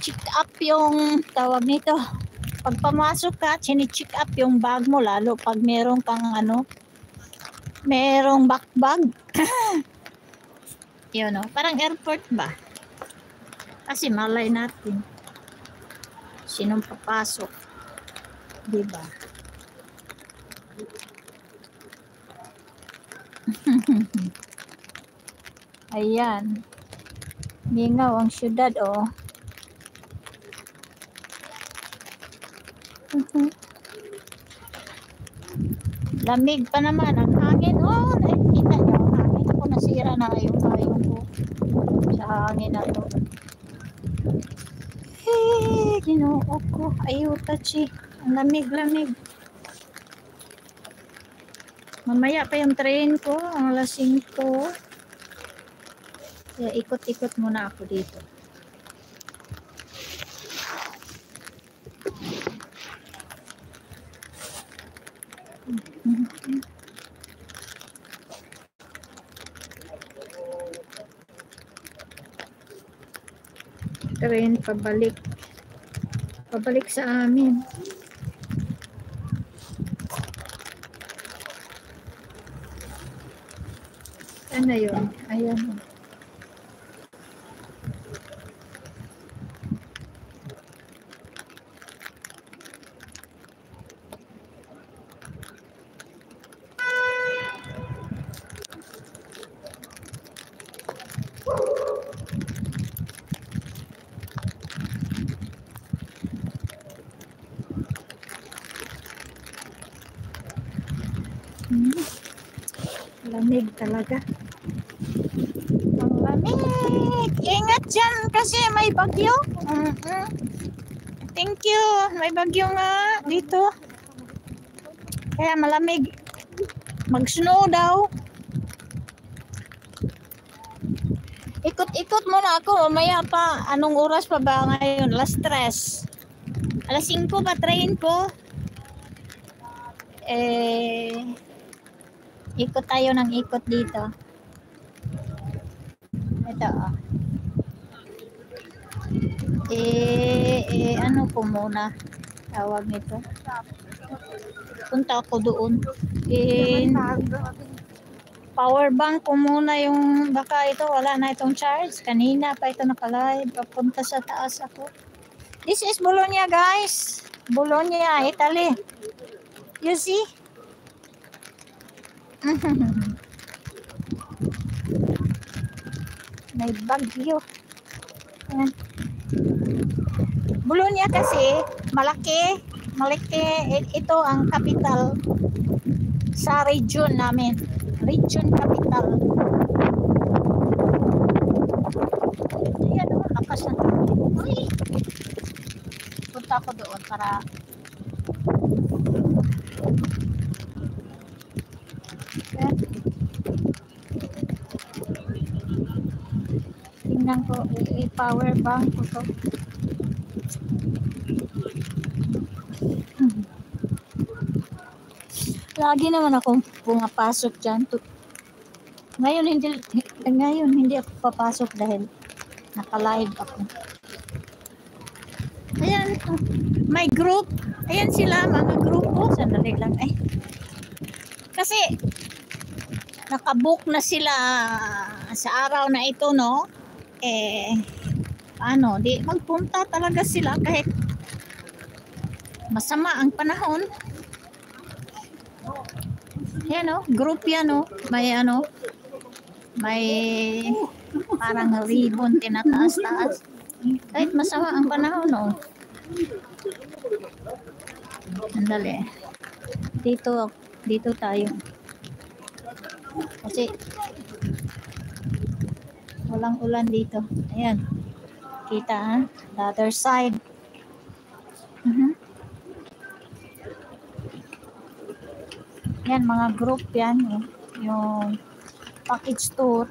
chine-check up yung tawag nito. Pag pumasok ka, chine-check up yung bag mo, lalo pag meron kang merong backbag. Yun o, parang airport ba? Kasi malay natin sinong papasok, diba? Ayan, mingaw ang syudad oh. Lamig pa naman ang hangin. Oh, nakikita niyo ang hangin ko, nasira na yung payong ko sa hangin na to. Hey, ginoo ko, ayuta chi, ang lamig-lamig. Mamaya pa yung train ko, ang alas 5. Kaya ikot-ikot muna ako dito. Train pabalik sa amin. Ano yun? Ayan. Lamig talaga. Ang lamig. Ingat dyan kasi may bagyo. Thank you. May bagyo nga dito. Kaya malamig. Mag-snow daw. Ikot-ikot muna ako. Mamaya pa. Anong oras pa ba ngayon? Alas 3. Alas 5 pa train ko. Ikot tayo ng ikot dito. Ito ano po muna tawag nito, punta ako doon, power bank ko muna yung, baka ito wala na itong charge, kanina pa ito nakalive, papunta sa taas ako. This is Bologna guys, Bologna, Italy, you see. May bagyo. Bologna kasi malaki. Ito ang capital sa region namin. Region capital. Ayan o, lakas na tayo. Punta ako doon para tingnan ko, power bank ko to. Lagi naman akong pumapasok dyan. Ngayon hindi ako papasok dahil naka-live ako. Ayan, may group. Ayan sila, mga grupo. Sandali lang. Kasi nakabook na sila sa araw na ito, no? Di magpunta talaga sila kahit masama ang panahon. Yan o, group yan o. May parang ribbon tinataas-taas. Kahit masama ang panahon o. Andali. Dito tayo. Kasi walang ulan dito. Ayan. Kita ha? The other side. Yan, mga group yan. Yung package tour.